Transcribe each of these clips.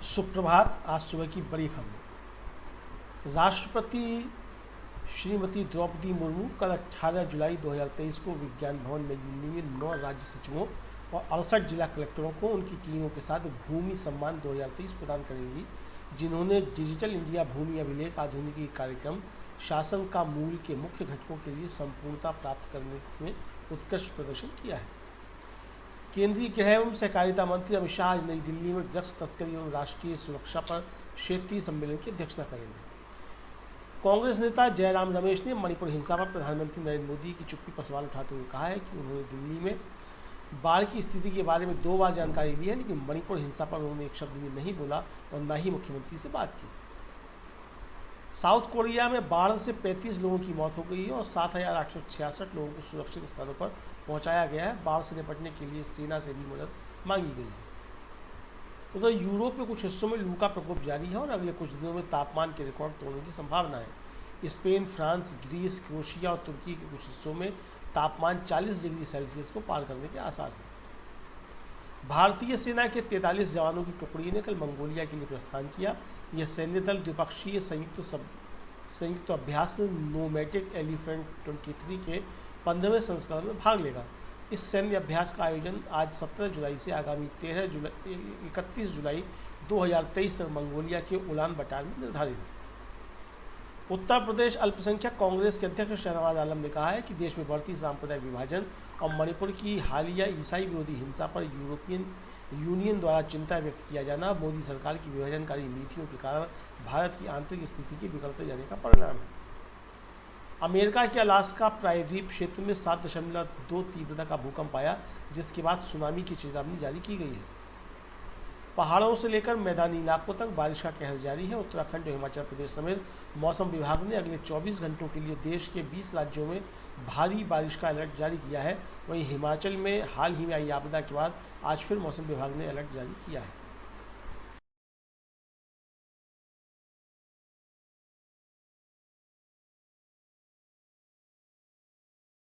सुप्रभात। आज सुबह की बड़ी खबर। राष्ट्रपति श्रीमती द्रौपदी मुर्मू कल 18 जुलाई 2023 को विज्ञान भवन नई दिल्ली में 9 राज्य सचिवों और 68 जिला कलेक्टरों को उनकी टीमों के साथ भूमि सम्मान 2023 प्रदान करेंगी, जिन्होंने डिजिटल इंडिया भूमि अभिलेख आधुनिकी कार्यक्रम शासन का मूल के मुख्य घटकों के लिए संपूर्णता प्राप्त करने में उत्कृष्ट प्रदर्शन किया है। केंद्रीय गृह एवं सहकारिता मंत्री अमित शाह आज नई दिल्ली में ड्रग्स तस्करी एवं राष्ट्रीय सुरक्षा पर क्षेत्रीय सम्मेलन की अध्यक्षता करेंगे। कांग्रेस नेता जयराम रमेश ने मणिपुर हिंसा पर प्रधानमंत्री नरेंद्र मोदी की चुप्पी पर सवाल उठाते हुए कहा है कि उन्होंने दिल्ली में बाढ़ की स्थिति के बारे में 2 बार जानकारी ली है, लेकिन मणिपुर हिंसा पर उन्होंने एक शब्द भी नहीं बोला और न ही मुख्यमंत्री से बात की। साउथ कोरिया में बाढ़ से 35 लोगों की मौत हो गई है और 7,866 लोगों को सुरक्षित स्थानों पर पहुंचाया गया है। बाढ़ से निपटने के लिए सेना से भी मदद मांगी गई है। उधर यूरोप में कुछ हिस्सों में लू का प्रकोप जारी है और अगले कुछ दिनों में तापमान के रिकॉर्ड तोड़ने की संभावना है। स्पेन, फ्रांस, ग्रीस, क्रोएशिया और तुर्की के कुछ हिस्सों में तापमान 40 डिग्री सेल्सियस को पार करने के आसार हैं। भारतीय सेना के 43 जवानों की टुकड़ी ने कल मंगोलिया के लिए प्रस्थान किया। यह सैन्य दल द्विपक्षीय संयुक्त अभ्यास नोमैटिक एलिफेंट 23 के 15वें संस्करण में भाग लेगा। इस सैन्य अभ्यास का आयोजन आज 17 जुलाई से आगामी 31 जुलाई 2023 तक मंगोलिया के उलान बटार में निर्धारित है। उत्तर प्रदेश अल्पसंख्यक कांग्रेस के अध्यक्ष शहनवाज आलम ने कहा है कि देश में बढ़ती सांप्रदायिक विभाजन और मणिपुर की हालिया ईसाई विरोधी हिंसा पर यूरोपियन यूनियन द्वारा चिंता व्यक्त किया जाना मोदी सरकार की विभाजनकारी नीतियों के कारण भारत की आंतरिक स्थिति के बिगड़ते जाने का परिणाम है। अमेरिका के अलास्का प्रायद्वीप क्षेत्र में 7.2 तीव्रता का भूकंप आया, जिसके बाद सुनामी की चेतावनी जारी की गई है। पहाड़ों से लेकर मैदानी इलाकों तक बारिश का कहर जारी है। उत्तराखंड और हिमाचल प्रदेश समेत मौसम विभाग ने अगले 24 घंटों के लिए देश के 20 राज्यों में भारी बारिश का अलर्ट जारी किया है। वहीं हिमाचल में हाल ही में आई आपदा के बाद आज फिर मौसम विभाग ने अलर्ट जारी किया है।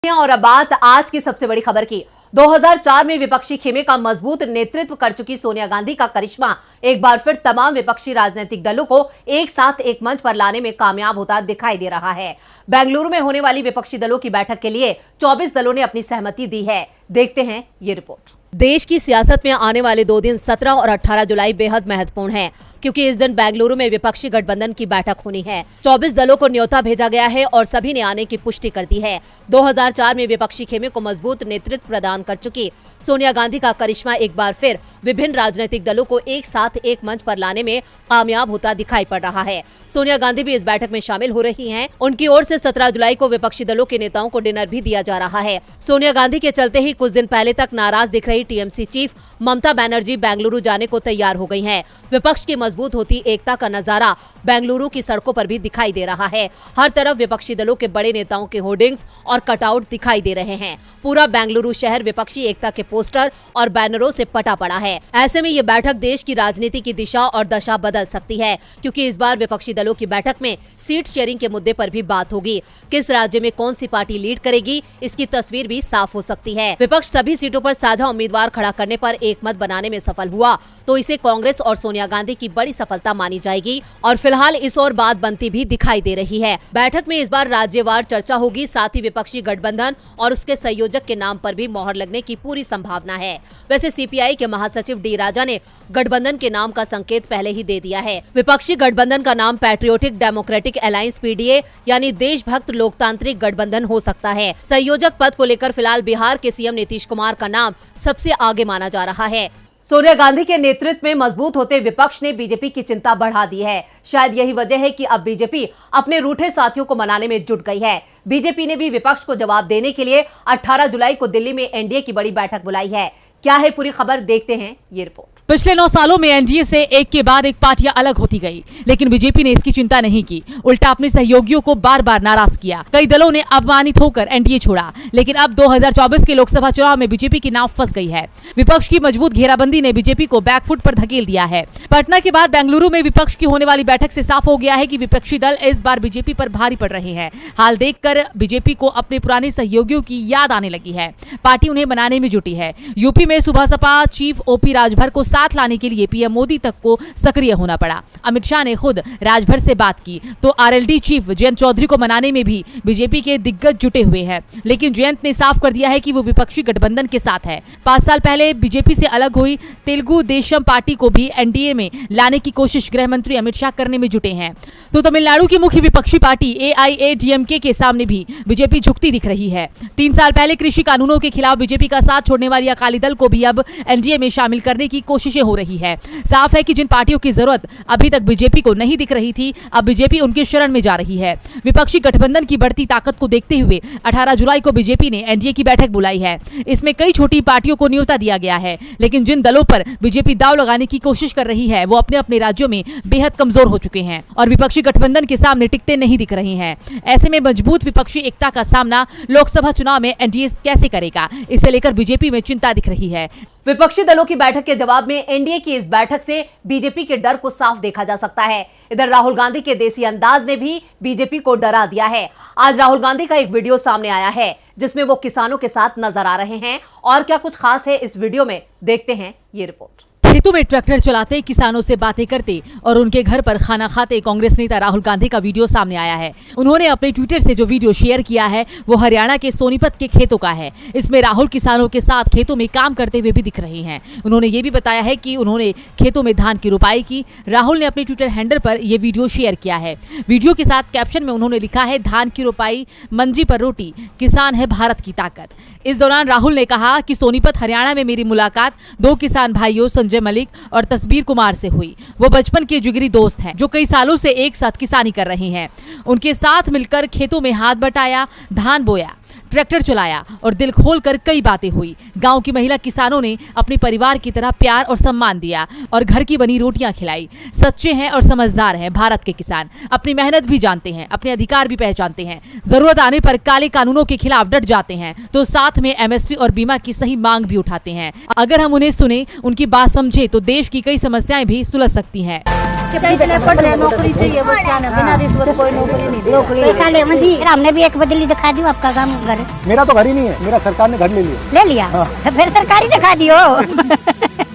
और अब बात आज की सबसे बड़ी खबर की। 2004 में विपक्षी खेमे का मजबूत नेतृत्व कर चुकी सोनिया गांधी का करिश्मा एक बार फिर तमाम विपक्षी राजनीतिक दलों को एक साथ एक मंच पर लाने में कामयाब होता दिखाई दे रहा है। बेंगलुरु में होने वाली विपक्षी दलों की बैठक के लिए 24 दलों ने अपनी सहमति दी है। देखते हैं ये रिपोर्ट। देश की सियासत में आने वाले 2 दिन 17 और 18 जुलाई बेहद महत्वपूर्ण हैं, क्योंकि इस दिन बेंगलुरु में विपक्षी गठबंधन की बैठक होनी है। 24 दलों को न्योता भेजा गया है और सभी ने आने की पुष्टि कर दी है। 2004 में विपक्षी खेमे को मजबूत नेतृत्व प्रदान कर चुकी सोनिया गांधी का करिश्मा एक बार फिर विभिन्न राजनीतिक दलों को एक साथ एक मंच पर लाने में कामयाब होता दिखाई पड़ रहा है। सोनिया गांधी भी इस बैठक में शामिल हो रही हैं। उनकी ओर से 17 जुलाई को विपक्षी दलों के नेताओं को डिनर भी दिया जा रहा है। सोनिया गांधी के चलते ही कुछ दिन पहले तक नाराज दिख रही टीएमसी चीफ ममता बनर्जी बेंगलुरु जाने को तैयार हो गई हैं। विपक्ष की मजबूत होती एकता का नजारा बेंगलुरु की सड़कों पर भी दिखाई दे रहा है। हर तरफ विपक्षी दलों के बड़े नेताओं के होर्डिंग्स और कटआउट दिखाई दे रहे हैं। पूरा बेंगलुरु शहर विपक्षी एकता के पोस्टर और बैनरों से पटा पड़ा है। ऐसे में ये बैठक देश की राजनीति की दिशा और दशा बदल सकती है, क्योंकि इस बार विपक्षी दलों की बैठक में सीट शेयरिंग के मुद्दे पर भी बात होगी। किस राज्य में कौन सी पार्टी लीड करेगी, इसकी तस्वीर भी साफ हो सकती है। विपक्ष सभी सीटों पर साझा उम्मीदवार खड़ा करने पर एक मत बनाने में सफल हुआ तो इसे कांग्रेस और सोनिया गांधी की बड़ी सफलता मानी जाएगी और फिलहाल इस ओर बात बनती भी दिखाई दे रही है। बैठक में इस बार राज्यवार चर्चा होगी, साथ ही विपक्षी गठबंधन और उसके संयोजक के नाम पर भी मोहर लगने की पूरी संभावना है। वैसे सीपीआई के महासचिव डी राजा ने गठबंधन के नाम का संकेत पहले ही दे दिया है। विपक्षी गठबंधन का नाम पैट्रियोटिक डेमोक्रेटिक अलायंस पीडीए यानी देशभक्त लोकतांत्रिक गठबंधन हो सकता है। संयोजक पद को लेकर फिलहाल बिहार के सीएम नीतीश कुमार का नाम सबसे आगे माना जा रहा है। सोनिया गांधी के नेतृत्व में मजबूत होते विपक्ष ने बीजेपी की चिंता बढ़ा दी है। शायद यही वजह है कि अब बीजेपी अपने रूठे साथियों को मनाने में जुट गई है। बीजेपी ने भी विपक्ष को जवाब देने के लिए 18 जुलाई को दिल्ली में एनडीए की बड़ी बैठक बुलाई है। क्या है पूरी खबर, देखते हैं ये रिपोर्ट। पिछले 9 सालों में एनडीए से एक के बाद एक पार्टियां अलग होती गई, लेकिन बीजेपी ने इसकी चिंता नहीं की। उल्टा अपने सहयोगियों को बार बार नाराज किया। कई दलों ने अपमानित होकर एनडीए छोड़ा, लेकिन अब 2024 के लोकसभा चुनाव में बीजेपी की नाव फंस गई है। विपक्ष की मजबूत घेराबंदी ने बीजेपी को बैकफुट पर धकेल दिया है। पटना के बाद बेंगलुरु में विपक्ष की होने वाली बैठक से साफ हो गया है कि विपक्षी दल इस बार बीजेपी पर भारी पड़ रहे हैं। हाल देखकर बीजेपी को अपने पुराने सहयोगियों की याद आने लगी है। पार्टी उन्हें बनाने में जुटी है। यूपी में सुबह सपा चीफ ओपी राजभर को साथ लाने के लिए पीएम मोदी तक को सक्रिय होना पड़ा। अमित शाह ने खुद राजभर से बात की तो आरएलडी चीफ जयंत चौधरी को मनाने में भी बीजेपी के दिग्गज जुटे हुए हैं, लेकिन जयंत ने साफ कर दिया है कि वो विपक्षी गठबंधन के साथ है। 5 साल पहले बीजेपी से अलग हुई तेलुगु देशम पार्टी को भी एनडीए में लाने की कोशिश गृह मंत्री अमित शाह करने में जुटे हैं। तो तमिलनाडु की मुख्य विपक्षी पार्टी एआईएडीएमके के सामने भी बीजेपी झुकती दिख रही है। 3 साल पहले कृषि कानूनों के खिलाफ बीजेपी का साथ छोड़ने वाली अकाली दल को भी अब एनडीए में शामिल करने की कोशिशें हो रही है। साफ है कि जिन पार्टियों की जरूरत अभी तक बीजेपी को नहीं दिख रही थी, अब बीजेपी उनके शरण में जा रही है। विपक्षी गठबंधन की बढ़ती ताकत को देखते हुए 18 जुलाई को बीजेपी ने एनडीए की बैठक बुलाई है। इसमें कई छोटी पार्टियों को न्योता दिया गया है, लेकिन जिन दलों पर बीजेपी दांव लगाने की कोशिश कर रही है वो अपने अपने राज्यों में बेहद कमजोर हो चुके हैं और विपक्षी गठबंधन के सामने टिकते नहीं दिख रहे हैं। ऐसे में मजबूत विपक्षी एकता का सामना लोकसभा चुनाव में एनडीए कैसे करेगा, इसे लेकर बीजेपी में चिंता दिख रही है। विपक्षी दलों की बैठक के जवाब में एनडीए की इस बैठक से बीजेपी के डर को साफ देखा जा सकता है। इधर राहुल गांधी के देसी अंदाज ने भी बीजेपी को डरा दिया है। आज राहुल गांधी का एक वीडियो सामने आया है जिसमें वो किसानों के साथ नजर आ रहे हैं और क्या कुछ खास है इस वीडियो में, देखते हैं ये रिपोर्ट। खेतों में ट्रैक्टर चलाते, किसानों से बातें करते और उनके घर पर खाना खाते कांग्रेस नेता राहुल गांधी का वीडियो सामने आया है। उन्होंने अपने ट्विटर से जो वीडियो शेयर किया है वो हरियाणा के सोनीपत के खेतों का है। इसमें राहुल किसानों के साथ खेतों में काम करते हुए भी दिख रहे हैं। उन्होंने ये भी बताया है कि उन्होंने खेतों में धान की रुपाई की। राहुल ने अपने ट्विटर हैंडल पर यह वीडियो शेयर किया है। वीडियो के साथ कैप्शन में उन्होंने लिखा है, धान की रुपाई, मंजी पर रोटी, किसान है भारत की ताकत। इस दौरान राहुल ने कहा कि सोनीपत हरियाणा में मेरी मुलाकात 2 किसान भाइयों संजय मलिक और तस्बीर कुमार से हुई। वो बचपन के जिगरी दोस्त हैं जो कई सालों से एक साथ किसानी कर रहे हैं। उनके साथ मिलकर खेतों में हाथ बटाया, धान बोया, ट्रैक्टर चलाया और दिल खोलकर कई बातें हुई। गांव की महिला किसानों ने अपने परिवार की तरह प्यार और सम्मान दिया और घर की बनी रोटियां खिलाई। सच्चे हैं और समझदार हैं भारत के किसान। अपनी मेहनत भी जानते हैं, अपने अधिकार भी पहचानते हैं। जरूरत आने पर काले कानूनों के खिलाफ डट जाते हैं तो साथ में एमएसपी और बीमा की सही मांग भी उठाते हैं। अगर हम उन्हें सुने, उनकी बात समझे तो देश की कई समस्याएं भी सुलझ सकती हैं। नौकरी चाहिए बच्चा ने, बिना रिश्वत कोई नौकरी नहीं देगा। पैसा ले मुझे, हमने भी एक बदली दिखा दी। आपका काम घर? मेरा तो घर ही नहीं है, मेरा सरकार ने घर ले लिया। ले लिया? हाँ। तो फिर सरकारी दिखा दियो।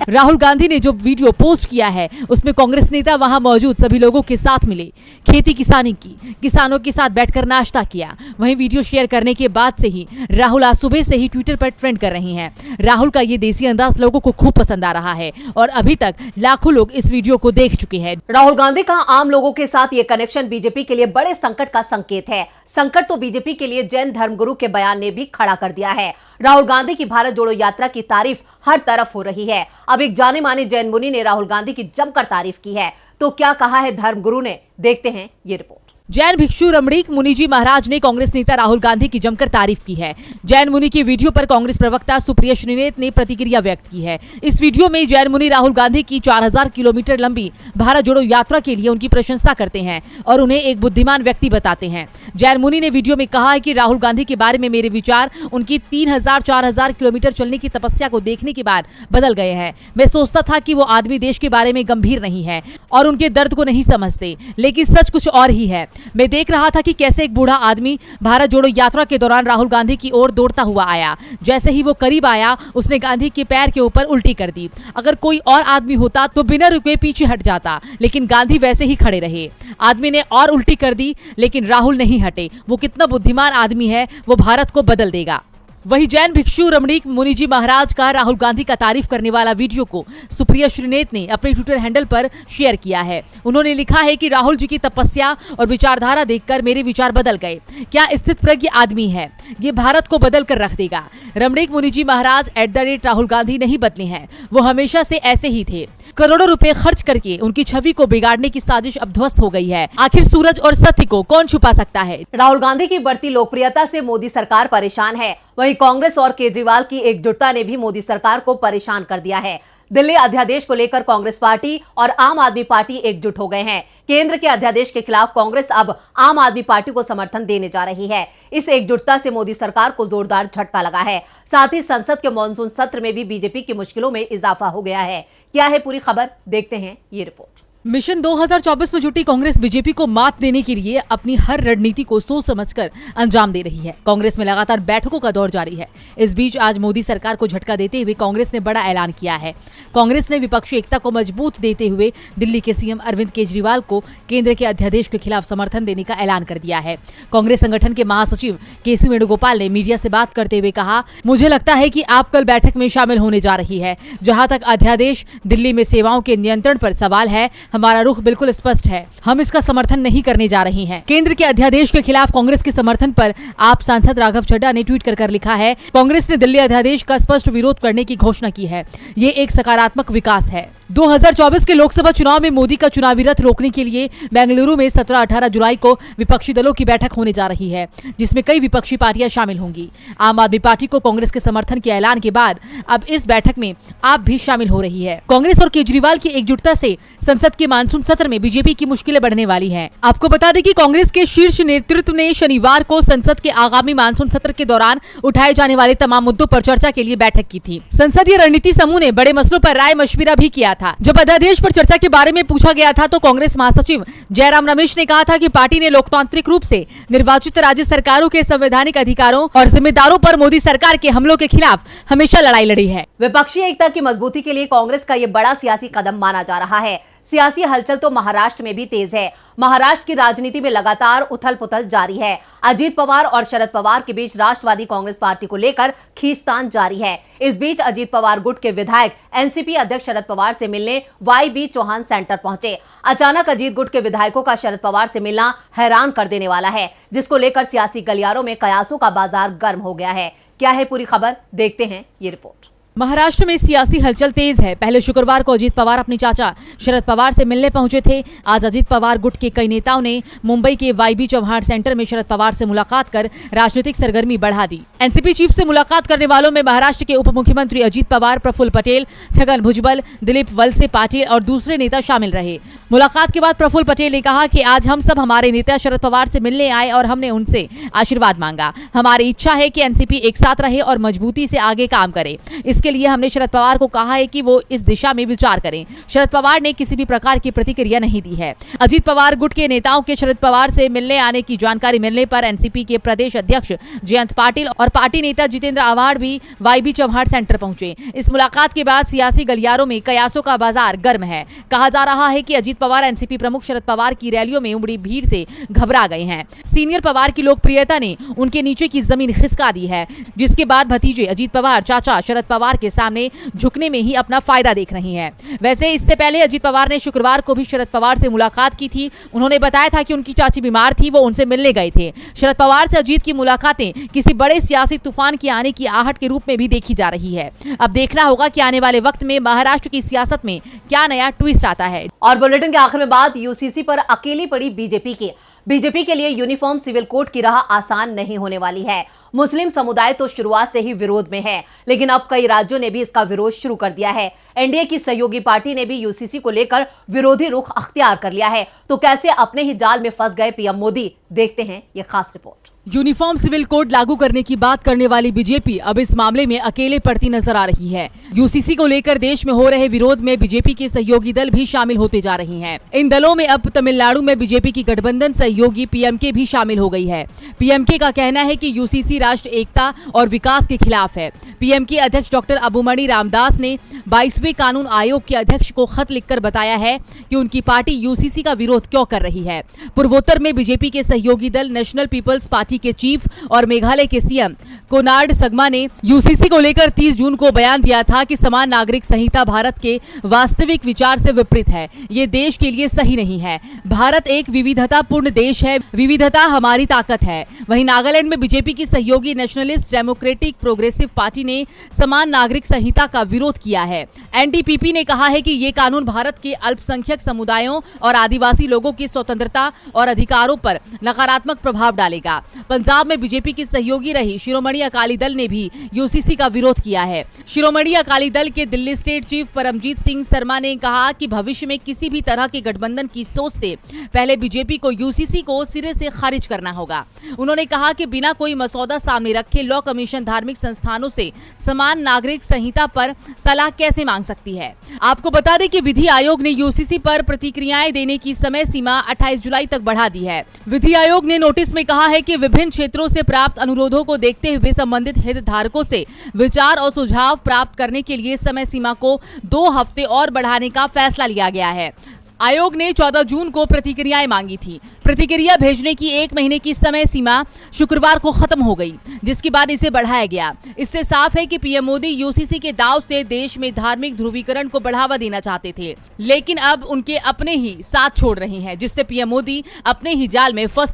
राहुल गांधी ने जो वीडियो पोस्ट किया है उसमें कांग्रेस नेता वहां मौजूद सभी लोगों के साथ मिले, खेती किसानी की, किसानों के साथ बैठकर नाश्ता किया। वहीं वीडियो शेयर करने के बाद से ही राहुल आज सुबह से ही ट्विटर पर ट्रेंड कर रही हैं। राहुल का ये देसी अंदाज लोगों को खूब पसंद आ रहा है और अभी तक लाखों लोग इस वीडियो को देख चुके हैं। राहुल गांधी का आम लोगों के साथ ये कनेक्शन बीजेपी के लिए बड़े संकट का संकेत है। संकट तो बीजेपी के लिए जैन धर्मगुरु के बयान ने भी खड़ा कर दिया है। राहुल गांधी की भारत जोड़ो यात्रा की तारीफ हर तरफ हो रही है। अब एक जाने माने जैन मुनि ने राहुल गांधी की जमकर तारीफ की है। तो क्या कहा है धर्मगुरु ने, देखते हैं ये रिपोर्ट। जैन भिक्षु रमणीक मुनिजी महाराज ने कांग्रेस नेता राहुल गांधी की जमकर तारीफ की है। जैन मुनि की वीडियो पर कांग्रेस प्रवक्ता सुप्रिया श्रीनेत ने प्रतिक्रिया व्यक्त की है। इस वीडियो में जैन मुनि राहुल गांधी की 4000 किलोमीटर लंबी भारत जोड़ो यात्रा के लिए उनकी प्रशंसा करते हैं और उन्हें एक बुद्धिमान व्यक्ति बताते हैं। जैन मुनि ने वीडियो में कहा है कि राहुल गांधी के बारे में मेरे विचार उनकी 3000-4000 किलोमीटर चलने की तपस्या को देखने के बाद बदल गए हैं। मैं सोचता था कि वो आदमी देश के बारे में गंभीर नहीं है और उनके दर्द को नहीं समझते, लेकिन सच कुछ और ही है। मैं देख रहा था कि कैसे एक बूढ़ा आदमी भारत जोड़ो यात्रा के दौरान राहुल गांधी की ओर दौड़ता हुआ आया। जैसे ही वो करीब आया उसने गांधी के पैर के ऊपर उल्टी कर दी। अगर कोई और आदमी होता तो बिना रुके पीछे हट जाता, लेकिन गांधी वैसे ही खड़े रहे। आदमी ने और उल्टी कर दी लेकिन राहुल नहीं हटे। वो कितना बुद्धिमान आदमी है, वो भारत को बदल देगा। वही जैन भिक्षु रमणीक मुनिजी महाराज का राहुल गांधी का तारीफ करने वाला वीडियो को सुप्रिया श्रीनेत ने अपने ट्विटर हैंडल पर शेयर किया है। उन्होंने लिखा है कि राहुल जी की तपस्या और विचारधारा देखकर मेरे विचार बदल गए। क्या स्थितप्रज्ञ आदमी है, ये भारत को बदल कर रख देगा। रमणीक मुनिजी महाराज @राहुल गांधी नहीं बदले हैं, वो हमेशा से ऐसे ही थे। करोड़ों रुपए खर्च करके उनकी छवि को बिगाड़ने की साजिश अब ध्वस्त हो गई है। आखिर सूरज और सत्य को कौन छुपा सकता है। राहुल गांधी की बढ़ती लोकप्रियता से मोदी सरकार परेशान है। वहीं कांग्रेस और केजरीवाल की एकजुटता ने भी मोदी सरकार को परेशान कर दिया है। दिल्ली अध्यादेश को लेकर कांग्रेस पार्टी और आम आदमी पार्टी एकजुट हो गए हैं। केंद्र के अध्यादेश के खिलाफ कांग्रेस अब आम आदमी पार्टी को समर्थन देने जा रही है। इस एकजुटता से मोदी सरकार को जोरदार झटका लगा है। साथ ही संसद के मॉनसून सत्र में भी बीजेपी की मुश्किलों में इजाफा हो गया है। क्या है पूरी खबर, देखते हैं ये रिपोर्ट। मिशन 2024 में जुटी कांग्रेस बीजेपी को मात देने के लिए अपनी हर रणनीति को सोच समझकर अंजाम दे रही है। कांग्रेस में लगातार बैठकों का दौर जारी है। इस बीच आज मोदी सरकार को झटका देते हुए कांग्रेस ने बड़ा ऐलान किया है। कांग्रेस ने विपक्षी एकता को मजबूत देते हुए दिल्ली के सीएम अरविंद केजरीवाल को केंद्र के अध्यादेश के खिलाफ समर्थन देने का ऐलान कर दिया है। कांग्रेस संगठन के महासचिव केसी वेणुगोपाल ने मीडिया से बात करते हुए कहा, मुझे लगता है कि आप कल बैठक में शामिल होने जा रही है। जहां तक अध्यादेश दिल्ली में सेवाओं के नियंत्रण पर सवाल है, हमारा रुख बिल्कुल स्पष्ट है, हम इसका समर्थन नहीं करने जा रहे हैं। केंद्र के अध्यादेश के खिलाफ कांग्रेस के समर्थन पर आप सांसद राघव चड्ढा ने ट्वीट कर लिखा है, कांग्रेस ने दिल्ली अध्यादेश का स्पष्ट विरोध करने की घोषणा की है। ये एक सकारात्मक विकास है। 2024 के लोकसभा चुनाव में मोदी का चुनावी रथ रोकने के लिए बेंगलुरु में 17-18 जुलाई को विपक्षी दलों की बैठक होने जा रही है, जिसमें कई विपक्षी पार्टियां शामिल होंगी। आम आदमी पार्टी को कांग्रेस के समर्थन के ऐलान के बाद अब इस बैठक में आप भी शामिल हो रही है। कांग्रेस और केजरीवाल की एकजुटता से संसद के मानसून सत्र में बीजेपी की मुश्किलें बढ़ने वाली है। आपको बता दें कि कांग्रेस के शीर्ष नेतृत्व ने शनिवार को संसद के आगामी मानसून सत्र के दौरान उठाए जाने वाले तमाम मुद्दों पर चर्चा के लिए बैठक की थी। संसदीय रणनीति समूह ने बड़े मसलों पर राय मशविरा भी किया था। जब अध्यादेश पर चर्चा के बारे में पूछा गया था तो कांग्रेस महासचिव जयराम रमेश ने कहा था कि पार्टी ने लोकतांत्रिक रूप से निर्वाचित राज्य सरकारों के संवैधानिक अधिकारों और जिम्मेदारों पर मोदी सरकार के हमलों के खिलाफ हमेशा लड़ाई लड़ी है। विपक्षी एकता की मजबूती के लिए कांग्रेस का ये बड़ा सियासी कदम माना जा रहा है। सियासी हलचल तो महाराष्ट्र में भी तेज है। महाराष्ट्र की राजनीति में लगातार उथल पुथल जारी है। अजीत पवार और शरद पवार के बीच राष्ट्रवादी कांग्रेस पार्टी को लेकर खींचतान जारी है। इस बीच अजीत पवार गुट के विधायक एनसीपी अध्यक्ष शरद पवार से मिलने वाई.बी. चौहान सेंटर पहुंचे। अचानक अजीत गुट के विधायकों का शरद पवार से मिलना हैरान कर देने वाला है, जिसको लेकर सियासी गलियारों में कयासों का बाजार गर्म हो गया है। क्या है पूरी खबर, देखते हैं ये रिपोर्ट। महाराष्ट्र में सियासी हलचल तेज है। पहले शुक्रवार को अजीत पवार अपने चाचा शरद पवार से मिलने पहुंचे थे। आज अजीत पवार गुट के कई नेताओं ने मुंबई के वाई.बी. चौहान सेंटर में शरद पवार से मुलाकात कर राजनीतिक सरगर्मी बढ़ा दी। एनसीपी चीफ से मुलाकात करने वालों में महाराष्ट्र के उप मुख्यमंत्री अजीत पवार, प्रफुल्ल पटेल, छगन भुजबल, दिलीप वलसे पाटिल और दूसरे नेता शामिल रहे। मुलाकात के बाद प्रफुल्ल पटेल ने कहा कि आज हम सब हमारे नेता शरद पवार से मिलने आए और हमने उनसे आशीर्वाद मांगा। हमारी इच्छा है कि एनसीपी एक साथ रहे और मजबूती से आगे काम करे। इसके लिए हमने शरद पवार को कहा है कि वो इस दिशा में विचार करें। शरद पवार ने किसी भी प्रकार की प्रतिक्रिया नहीं दी है। अजीत पवार गुट के नेताओं के शरद पवार से मिलने आने की जानकारी मिलने पर एनसीपी के प्रदेश अध्यक्ष जयंत पाटिल और पार्टी नेता जितेंद्र आव्हाड भी वाई.बी. चौहान सेंटर पहुंचे। इस मुलाकात के बाद सियासी गलियारों में कयासों का बाजार गर्म है। कहा जा रहा है कि अजीत पवार एनसीपी प्रमुख शरद पवार की रैलियों में उमड़ी भीड़ से घबरा गए हैं। सीनियर पवार की लोकप्रियता ने उनके नीचे की जमीन खिसका दी है, जिसके बाद भतीजे अजीत पवार चाचा शरद पवार के सामने झुकने में ही अपना फायदा देख रही हैं। वैसे इससे पहले अजीत पवार ने शुक्रवार को भी शरद पवार से मुलाकात की थी। उन्होंने बताया था कि उनकी चाची बीमार थी, वो उनसे मिलने गए थे। शरद पवार से अजीत की मुलाकातें किसी बड़े सियासी तूफान के आने की आहट के रूप में भी देखी जा रही है। अब देखना होगा कि आने वाले वक्त में महाराष्ट्र की सियासत में क्या नया ट्विस्ट आता है। और बुलेटिन के आखिर में बात यूसीसी पर अकेली पड़ी बीजेपी के लिए यूनिफॉर्म सिविल कोड की राह आसान नहीं होने वाली है। मुस्लिम समुदाय तो शुरुआत से ही विरोध में है, लेकिन अब कई राज्यों ने भी इसका विरोध शुरू कर दिया है। एनडीए की सहयोगी पार्टी ने भी यूसीसी को लेकर विरोधी रुख अख्तियार कर लिया है। तो कैसे अपने ही जाल में फंस गए पीएम मोदी, देखते हैं ये खास रिपोर्ट। यूनिफॉर्म सिविल कोड लागू करने की बात करने वाली बीजेपी अब इस मामले में अकेले पड़ती नजर आ रही है। यूसीसी को लेकर देश में हो रहे विरोध में बीजेपी के सहयोगी दल भी शामिल होते जा रहे हैं। इन दलों में अब तमिलनाडु में बीजेपी की गठबंधन सहयोगी पीएमके भी शामिल हो गई है। पीएमके का कहना है कि यूसीसी राष्ट्र एकता और विकास के खिलाफ है। पीएमके अध्यक्ष डॉक्टर अबुमणि रामदास ने 22वें कानून आयोग के अध्यक्ष को खत लिखकर बताया है कि उनकी पार्टी यूसीसी का विरोध क्यों कर रही है। पूर्वोत्तर में बीजेपी के सहयोगी दल नेशनल पीपल्स पार्टी के चीफ और मेघालय के सीएम कोनार्ड संगमा ने यूसीसी को लेकर 30 जून को बयान दिया था कि समान नागरिक संहिता भारत के वास्तविक विचार से विपरीत है। ये देश के लिए सही नहीं है। भारत एक विविधतापूर्ण देश है, विविधता हमारी ताकत है। वहीं नागालैंड में बीजेपी की सहयोगी नेशनलिस्ट डेमोक्रेटिक प्रोग्रेसिव पार्टी ने समान नागरिक संहिता का विरोध किया है। एनडीपीपी ने कहा है कि ये कानून भारत के अल्पसंख्यक समुदायों और आदिवासी लोगों की स्वतंत्रता और अधिकारों पर नकारात्मक प्रभाव डालेगा। पंजाब में बीजेपी की सहयोगी रही शिरोमणि अकाली दल ने भी यूसीसी का विरोध किया है। शिरोमणि अकाली दल के दिल्ली स्टेट चीफ परमजीत सिंह शर्मा ने कहा कि भविष्य में किसी भी तरह के गठबंधन की सोच से पहले बीजेपी को यूसीसी को सिरे से खारिज करना होगा। उन्होंने कहा कि बिना कोई मसौदा सामने रखे लॉ कमीशन धार्मिक संस्थानों से समान नागरिक संहिता पर सलाह कैसे मांग मांग सकती है। आपको बता दें कि विधि आयोग ने यूसीसी पर प्रतिक्रियाएं देने की समय सीमा 28 जुलाई तक बढ़ा दी है। विधि आयोग ने नोटिस में कहा है कि विभिन्न क्षेत्रों से प्राप्त अनुरोधों को देखते हुए संबंधित हितधारकों से विचार और सुझाव प्राप्त करने के लिए समय सीमा को 2 हफ्ते और बढ़ाने का फैसला लिया गया है। आयोग ने 14 जून को प्रतिक्रियाएं मांगी थी। प्रतिक्रिया भेजने की 1 महीने की समय सीमा शुक्रवार को खत्म हो गई, जिसके बाद इसे बढ़ाया गया। इससे साफ है कि पीएम मोदी यूसीसी के दाव से देश में धार्मिक ध्रुवीकरण को बढ़ावा देना चाहते थे, लेकिन अब उनके अपने ही साथ छोड़ रहे हैं, जिससे पीएम मोदी अपने ही जाल में फंस